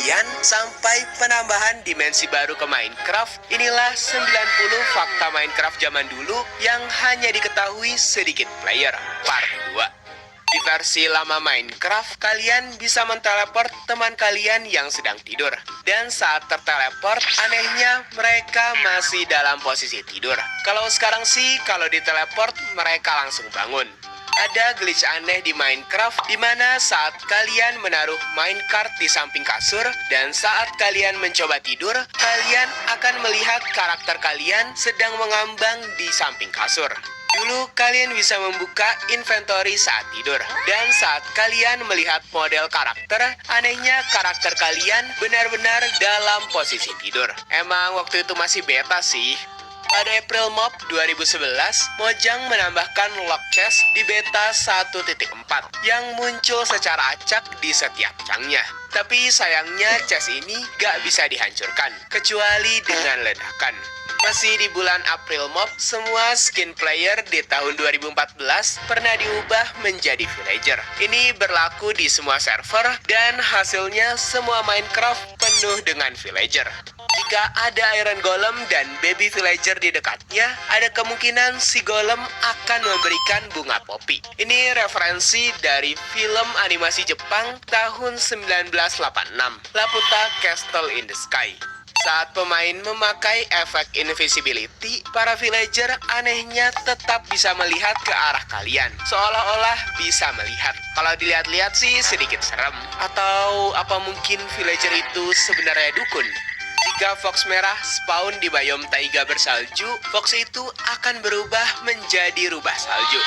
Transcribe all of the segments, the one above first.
kalian sampai penambahan dimensi baru ke Minecraft. Inilah 90 fakta Minecraft zaman dulu yang hanya diketahui sedikit player. Part 2. Di versi lama Minecraft, kalian bisa menteleport teman kalian yang sedang tidur. Dan saat terteleport, anehnya mereka masih dalam posisi tidur. Kalau sekarang sih, kalau diteleport, mereka langsung bangun. Ada glitch aneh di Minecraft di mana saat kalian menaruh minecart di samping kasur dan saat kalian mencoba tidur, kalian akan melihat karakter kalian sedang mengambang di samping kasur. Dulu kalian bisa membuka inventory saat tidur. Dan saat kalian melihat model karakter, anehnya karakter kalian benar-benar dalam posisi tidur. Emang waktu itu masih beta sih. Pada April Mop 2011, Mojang menambahkan lock chest di beta 1.4 yang muncul secara acak di setiap cangnya. Tapi sayangnya chest ini gak bisa dihancurkan, kecuali dengan ledakan. Masih di bulan April Mop, semua skin player di tahun 2014 pernah diubah menjadi villager. Ini berlaku di semua server dan hasilnya semua Minecraft penuh dengan villager. Jika ada Iron Golem dan Baby Villager di dekatnya, ada kemungkinan si Golem akan memberikan bunga poppy. Ini referensi dari film animasi Jepang tahun 1986, Laputa Castle in the Sky. Saat pemain memakai efek invisibility, para villager anehnya tetap bisa melihat ke arah kalian, seolah-olah bisa melihat. Kalau dilihat-lihat sih sedikit serem. Atau apa mungkin villager itu sebenarnya dukun? Jika fox merah spawn di biome taiga bersalju, fox itu akan berubah menjadi rubah salju.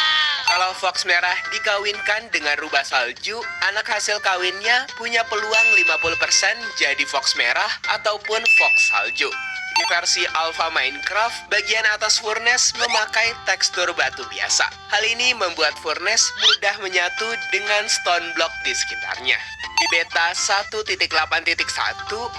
Kalau fox merah dikawinkan dengan rubah salju, anak hasil kawinnya punya peluang 50% jadi fox merah ataupun fox salju. Di versi alpha Minecraft, bagian atas furnace memakai tekstur batu biasa. Hal ini membuat furnace mudah menyatu dengan stone block di sekitarnya. Di beta 1.8.1,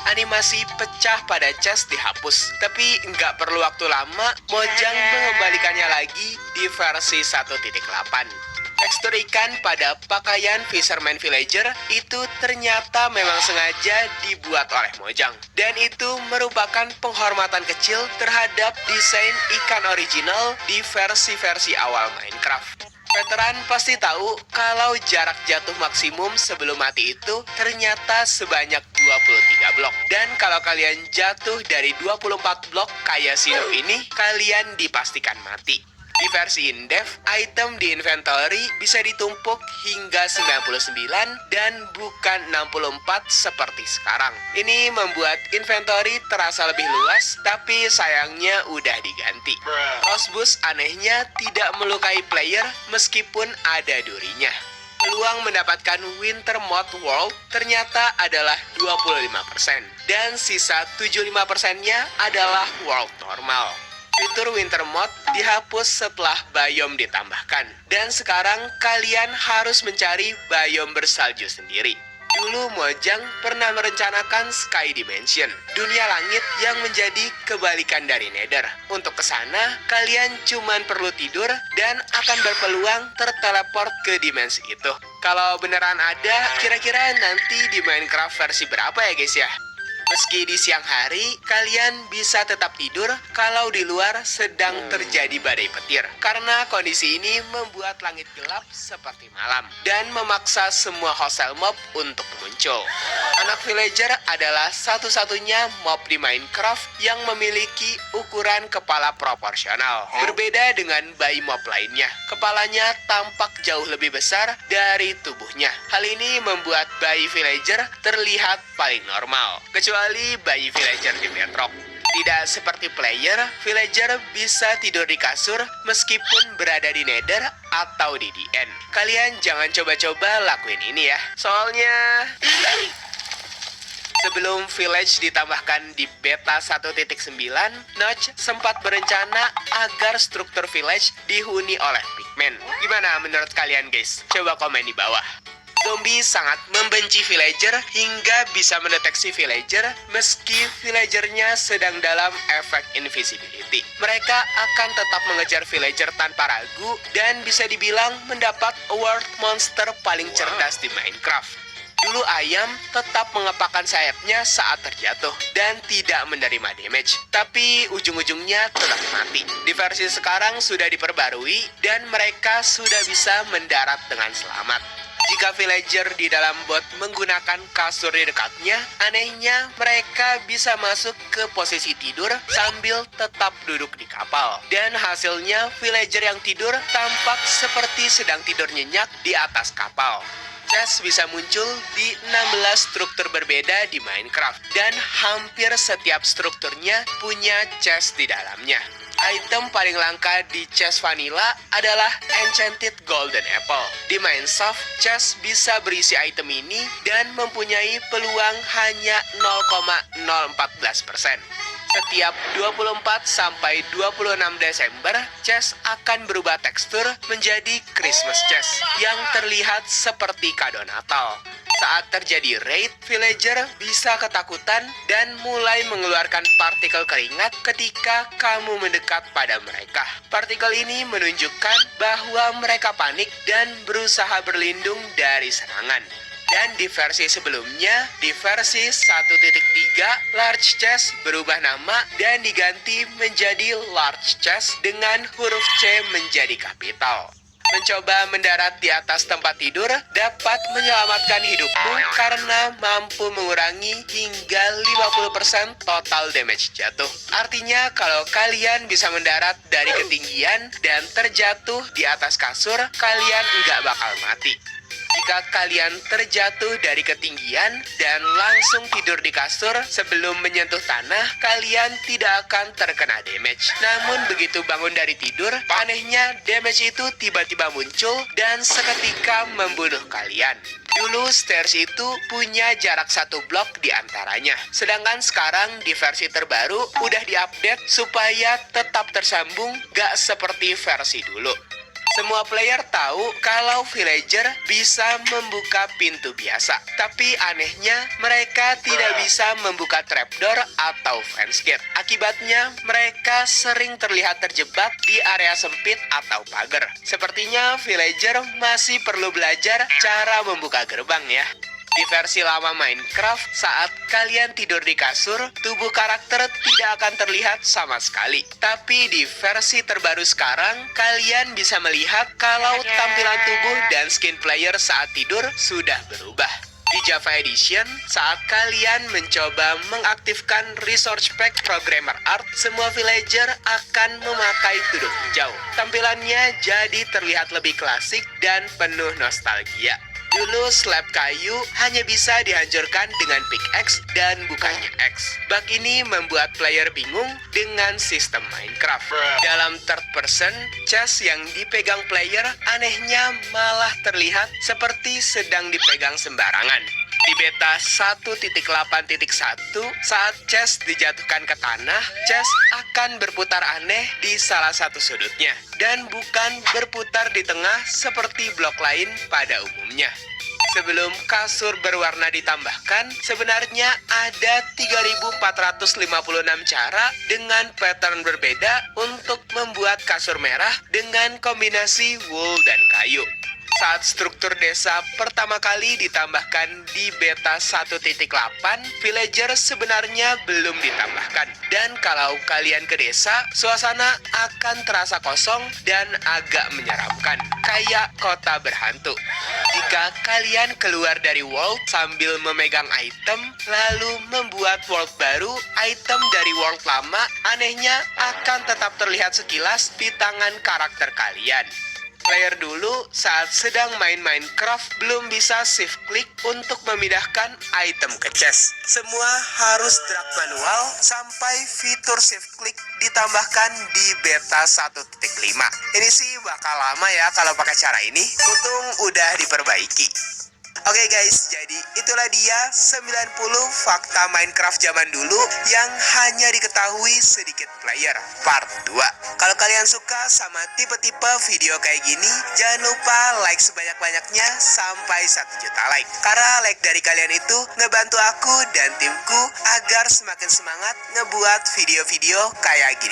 animasi pecah pada chest dihapus. Tapi nggak perlu waktu lama, Mojang mengembalikannya lagi di versi 1.8. Tekstur ikan pada pakaian Fisherman Villager itu ternyata memang sengaja dibuat oleh Mojang. Dan itu merupakan penghormatan kecil terhadap desain ikan original di versi-versi awal Minecraft. Veteran pasti tahu kalau jarak jatuh maksimum sebelum mati itu ternyata sebanyak 23 blok. Dan kalau kalian jatuh dari 24 blok kayak si Noob ini, kalian dipastikan mati. Di versi in-depth, item di inventory bisa ditumpuk hingga 99 dan bukan 64 seperti sekarang. Ini membuat inventory terasa lebih luas, tapi sayangnya udah diganti. Rosebus anehnya tidak melukai player meskipun ada durinya. Peluang mendapatkan Winter Mod World ternyata adalah 25%, dan sisa 75%-nya adalah World Normal. Fitur Winter Mod dihapus setelah biome ditambahkan. Dan sekarang kalian harus mencari biome bersalju sendiri. Dulu Mojang pernah merencanakan Sky Dimension, dunia langit yang menjadi kebalikan dari Nether. Untuk kesana, kalian cuman perlu tidur dan akan berpeluang terteleport ke dimensi itu. Kalau beneran ada, kira-kira nanti di Minecraft versi berapa ya guys ya? Meski di siang hari, kalian bisa tetap tidur kalau di luar sedang terjadi badai petir. Karena kondisi ini membuat langit gelap seperti malam dan memaksa semua hostile mob untuk muncul. Anak villager adalah satu-satunya mob di Minecraft yang memiliki ukuran kepala proporsional. Berbeda dengan bayi mob lainnya, kepalanya tampak jauh lebih besar dari tubuhnya. Hal ini membuat bayi villager terlihat paling normal, kecuali bayi villager di Bedrock. Tidak seperti player, villager bisa tidur di kasur meskipun berada di Nether atau di DN. Kalian jangan coba-coba lakuin ini ya, soalnya sebelum village ditambahkan di beta 1.9, Notch sempat berencana agar struktur village dihuni oleh pigmen. Gimana menurut kalian guys? Coba komen di bawah. Zombie sangat membenci villager hingga bisa mendeteksi villager meski villagernya sedang dalam efek invisibility. Mereka akan tetap mengejar villager tanpa ragu dan bisa dibilang mendapat award monster paling cerdas di Minecraft. Dulu ayam tetap mengepakkan sayapnya saat terjatuh dan tidak menerima damage, tapi ujung-ujungnya tetap mati. Di versi sekarang sudah diperbarui dan mereka sudah bisa mendarat dengan selamat. Jika villager di dalam bot menggunakan kasur di dekatnya, anehnya mereka bisa masuk ke posisi tidur sambil tetap duduk di kapal. Dan hasilnya villager yang tidur tampak seperti sedang tidur nyenyak di atas kapal. Chest bisa muncul di 16 struktur berbeda di Minecraft, dan hampir setiap strukturnya punya chest di dalamnya. Item paling langka di chest vanilla adalah Enchanted Golden Apple. Di Mineshaft, chest bisa berisi item ini dan mempunyai peluang hanya 0,014%. Setiap 24 sampai 26 Desember, chest akan berubah tekstur menjadi Christmas chest yang terlihat seperti kado Natal. Saat terjadi raid, villager bisa ketakutan dan mulai mengeluarkan partikel keringat ketika kamu mendekat pada mereka. Partikel ini menunjukkan bahwa mereka panik dan berusaha berlindung dari serangan. Dan di versi sebelumnya, di versi 1.3, large chest berubah nama dan diganti menjadi large chest dengan huruf C menjadi kapital. Mencoba mendarat di atas tempat tidur dapat menyelamatkan hidupmu karena mampu mengurangi hingga 50% total damage jatuh. Artinya kalau kalian bisa mendarat dari ketinggian dan terjatuh di atas kasur, kalian nggak bakal mati. Jika kalian terjatuh dari ketinggian dan langsung tidur di kasur sebelum menyentuh tanah, kalian tidak akan terkena damage. Namun begitu bangun dari tidur, anehnya damage itu tiba-tiba muncul dan seketika membunuh kalian. Dulu stairs itu punya jarak 1 blok di antaranya. Sedangkan sekarang di versi terbaru udah diupdate supaya tetap tersambung, gak seperti versi dulu. Semua player tahu kalau villager bisa membuka pintu biasa. Tapi anehnya mereka tidak bisa membuka trapdoor atau fence gate. Akibatnya mereka sering terlihat terjebak di area sempit atau pagar. Sepertinya villager masih perlu belajar cara membuka gerbang ya. Di versi lama Minecraft, saat kalian tidur di kasur, tubuh karakter tidak akan terlihat sama sekali. Tapi di versi terbaru sekarang, kalian bisa melihat kalau tampilan tubuh dan skin player saat tidur sudah berubah. Di Java Edition, saat kalian mencoba mengaktifkan Resource Pack Programmer Art, semua villager akan memakai tudung hijau. Tampilannya jadi terlihat lebih klasik dan penuh nostalgia. Dulu slab kayu hanya bisa dihancurkan dengan pickaxe dan bukannya X. Bug ini membuat player bingung dengan sistem Minecraft. Dalam third person, chest yang dipegang player anehnya malah terlihat seperti sedang dipegang sembarangan. Di beta 1.8.1, saat chest dijatuhkan ke tanah, chest akan berputar aneh di salah satu sudutnya, dan bukan berputar di tengah seperti blok lain pada umumnya. Sebelum kasur berwarna ditambahkan, sebenarnya ada 3.456 cara dengan pattern berbeda untuk membuat kasur merah dengan kombinasi wool dan kayu. Saat struktur desa pertama kali ditambahkan di beta 1.8, villager sebenarnya belum ditambahkan. Dan kalau kalian ke desa, suasana akan terasa kosong dan agak menyeramkan, kayak kota berhantu. Jika kalian keluar dari world sambil memegang item, lalu membuat world baru, item dari world lama anehnya akan tetap terlihat sekilas di tangan karakter kalian. Player dulu saat sedang main Minecraft belum bisa shift click untuk memindahkan item ke chest. Semua harus drag manual sampai fitur shift click ditambahkan di beta 1.5. Ini sih bakal lama ya kalau pakai cara ini. Untung udah diperbaiki. Oke guys, jadi itulah dia 90 fakta Minecraft zaman dulu yang hanya diketahui sedikit player part 2. Kalau kalian suka sama tipe-tipe video kayak gini, jangan lupa like sebanyak-banyaknya sampai 1 juta like. Karena like dari kalian itu ngebantu aku dan timku agar semakin semangat ngebuat video-video kayak gini